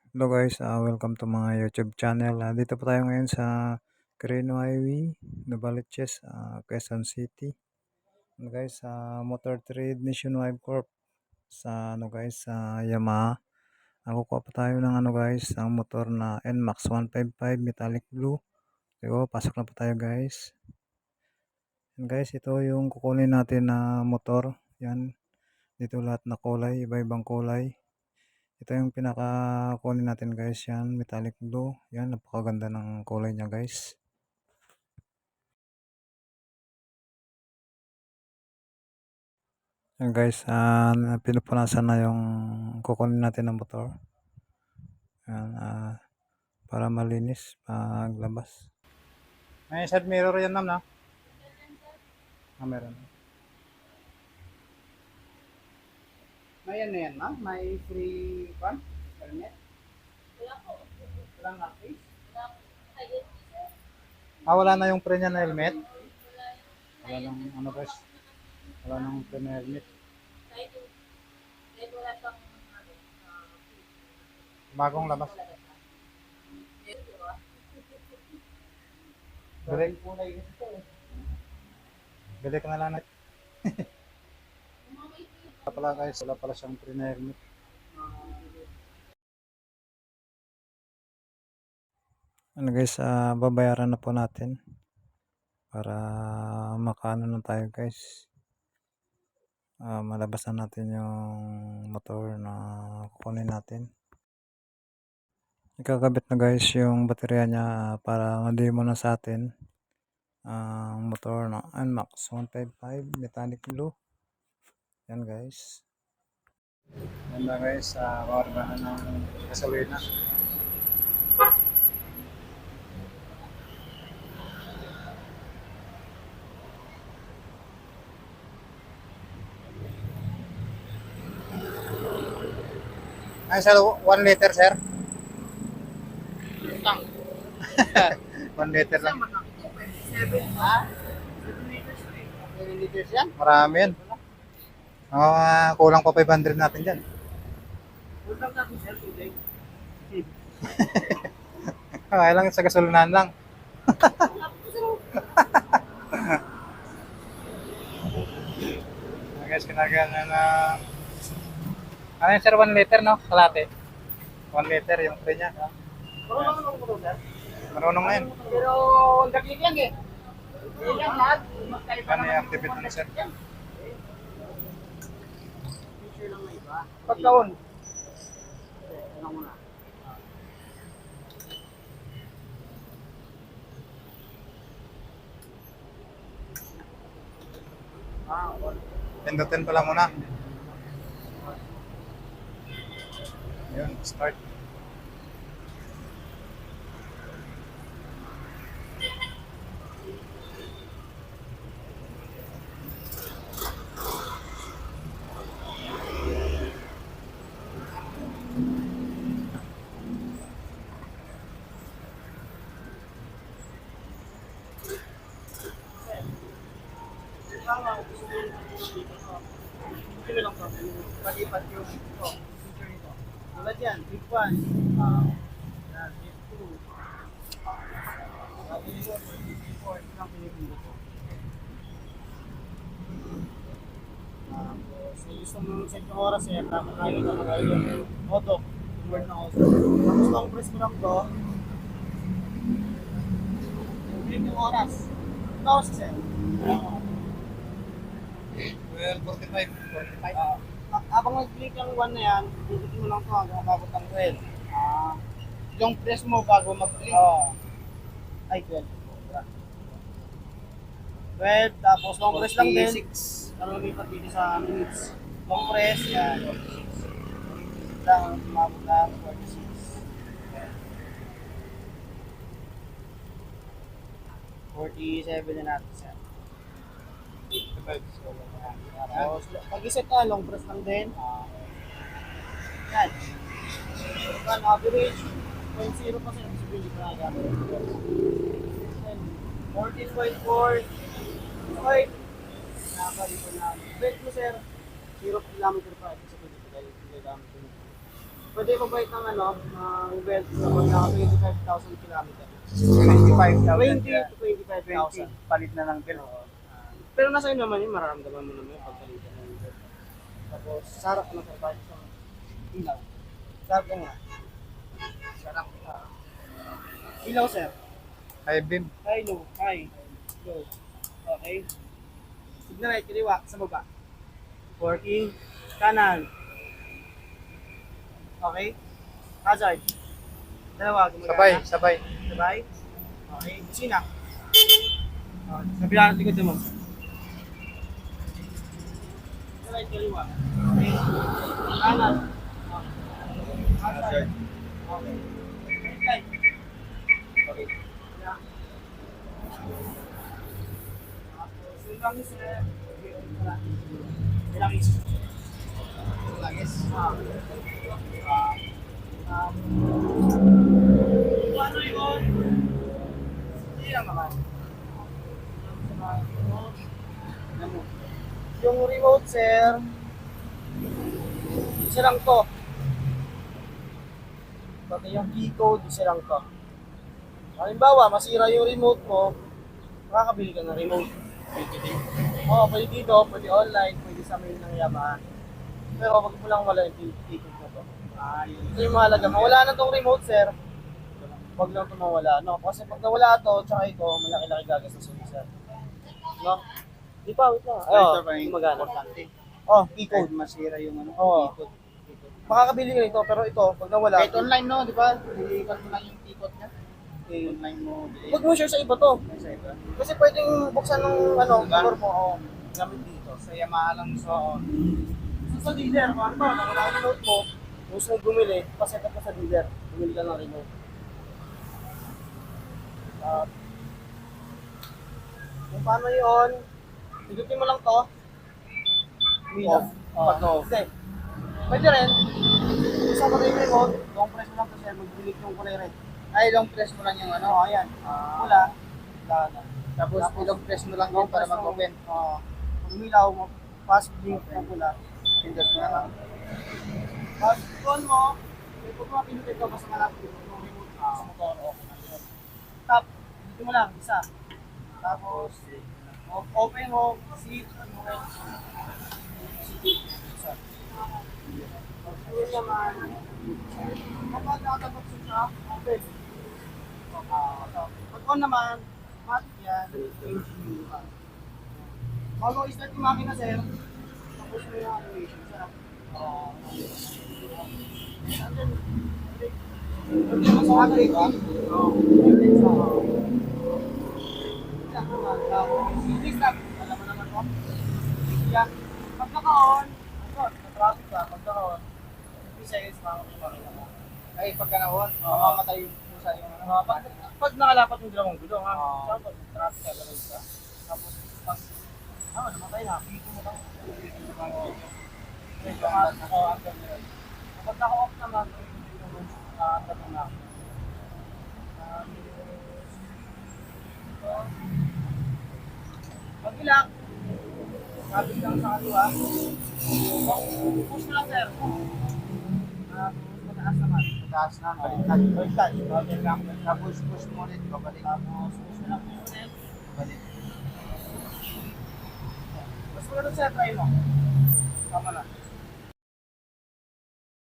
Hello guys, welcome to mga YouTube channel. Dito po tayo ngayon sa Quirino Highway, Novaliches, Quezon City. Guys, sa Motor Trade Nationwide Corp. Sa sa Yamaha. Kukuha pa tayo ng guys, ang motor na NMAX 155 metallic blue. So, pasok na po tayo guys. And guys, ito yung kukunin natin na motor. Yan, dito lahat na kulay, iba-ibang kulay. Ito yung pinaka kunin natin guys, yan metallic blue. Yan, napakaganda ng kulay niya guys. Yan guys, pinupunasan na yung kukunin natin ng motor. Yan, para malinis paglabas. May side mirror yan ma'am na? Meron. May ano yan, ma'am? May free pan? Helmet? Walang lapis? Wala na yung pre niya na helmet? Wala nang guys. Wala nang pre na helmet. Bagong labas. Bili. Bili ka na lang na. Wala pala guys, wala pala siyang pre na helmet. Ano guys, babayaran na po natin para makaano na tayo guys. Malabas na natin yung motor na kukunin natin. Ikakabit na guys yung baterya niya para ma-demo na sa atin ang motor na NMAX 155 metallic blue. Yan guys. Yan na guys, kawargahan ng gasolina. Ay, sir, 1 liter, sir. Utang. 1 liter lang. Ha? 7 liters yan? Marami yan. Kulang pa 500 natin dyan. Utang natin, sir, today. Kaya lang sa gasolinan lang. Guys, kinagana na ano yun, sir, 1 liter, no? Kalate. 1 liter yung pre niya. Marunong ako mo, sir. Marunong na yun. Pero, daglig lang eh. Hindi lang lahat. Magkaiba Ano naman yung activity na, sir? Feature lang na iba. Pagkaon. Ano muna? Wala. Pindutin pala muna. Yun, start. Hindi lang po. Palipat yung feature nito. Tulad yan, big one. Yan, big two. Sabi nito, big four. Ito lang pinipindot ko. So, gusto mo check yung oras eh. Tapos tayo na mag-ayun. Auto. Convert na auto. Tapos long press ko lang to. Click yung oras. Ito oras kasi. 12:45. Habang nag-click ang 1 na yan, pipitin mo lang ito hanggang umabot ng 12. Yung press mo bago mag-click. Ay, 12. 12, tapos long press lang din. 46. Para lumipat dito sa minutes. Long press, yan. 46. Lang, umabot ng 46. 47 na natin siya. Tapos, pag-iset ka, long press lang din. Yan. Yan, average. 0.0 pa siya. Visibility pa na gamit. 14.4. Okay. Nakakalito na. Brake mo, sir. 0 km pa. Ito sa pwede. Dahil gamit ko. Pwede mabait ng ano, belt na pag naka 25,000 kilometers. 25,000 20 to 25,000. palit na ng belt. Pero nasa iyo naman yun, mararamdaman mo naman yung pagkalitan ng belt. Tapos, sarap na sa tayo sa ilaw. Sarap ka nga. Sarap. Ilaw, sir. High beam. High, low. High. Low. Okay. Signal right, kaliwa, sa baba. Working. Kanan. Okay. Hazard. Dalawa, gumagana. Sabay. Sabay. Okay. Busina. Kabila ng likod naman. Signal right, kaliwa. Okay. Kanan. Okay. Hazard. Okay. Right. Okay. Yeah. Langis eh. Langis. Langis. Paano yun? Hindi lang naman. Yung remote, sir, isa lang to. Pati yung key code, isa lang to. Halimbawa, masira yung remote mo, makakabili ka ng remote. Oo, pwede dito, pwede online, pwede sa mail ng Yamaha. Pero wag mo lang wala yung ticket na to. Ito yung mahalaga. Mawala na tong remote, sir. Wag lang ito mawala. No? Kasi pag nawala to, tsaka ito, malaki-laki gagastos yun, sir. No? Di pa, wait lang. Ito ba yung gumagana. importante? Oh, key-code. Masira yung ano, Oo. ikot. Makakabili ka nito, pero ito, pag nawala, Kahit online no, di ba? Ilipat mo lang yung ikot niya. Online mo. huwag mo share sa iba to. Sa iba. Kasi pwedeng buksan ng ano, motor mo, gamit dito. Sa Yamaha lang sa Sa dealer, kung ano, nawala yung remote mo, gusto mong bumili, paset up ka sa dealer, bumili ka ng remote. Kung paano yun, igutin mo lang to. Off. Pag-off. Hindi. Pwede rin, isa mo rin yung remote, long press mo lang to sir, mag-delete yung kulay red. Ay, long press mo lang yung ano. Oo, ayan. Wala. Wala na. Tapos long press mo lang din para mag-open. Oo. Pag umilaw mo, fast blink na pula. Pindot mo na lang. Pag on mo, may pag mga pinutin ka, basta malapit yung remote sa motor, okay na yun. Tap, dito mo lang, isa. Tapos, open mo, seat, ano rin. Isa. Yun naman. Kapag nakatapos siya, open. Pag on naman, matik yan, engine yung bago i-start yung makina, sir, tapos mo yung animation, sir. Pwede mo sa akin, ba? Oo. Pwede sa alam mo naman ko? Yan. Pag naka-on, nag-traffic ka, pag naka-on, 3 seconds makakapagpakita ka. Ay, pagka na-on, mamamatay yung pusa yung ano. Pag nakalapat yung dalawang gulong, ha? Pag traffic ka, gano'n ka. Tapos, pag, namatay na, pito mo lang. Kapag naka-off naman, tanong na. Pag ilang, sabi lang sa kaliwa, push mo lang sir. Mataas naman. Taas na, Baliktad. Baliktad. Okay lang. Tapos push mo ulit, babalik. Tapos push mo lang ulit. Babalik. Mas maganda sir, try mo. Tama na.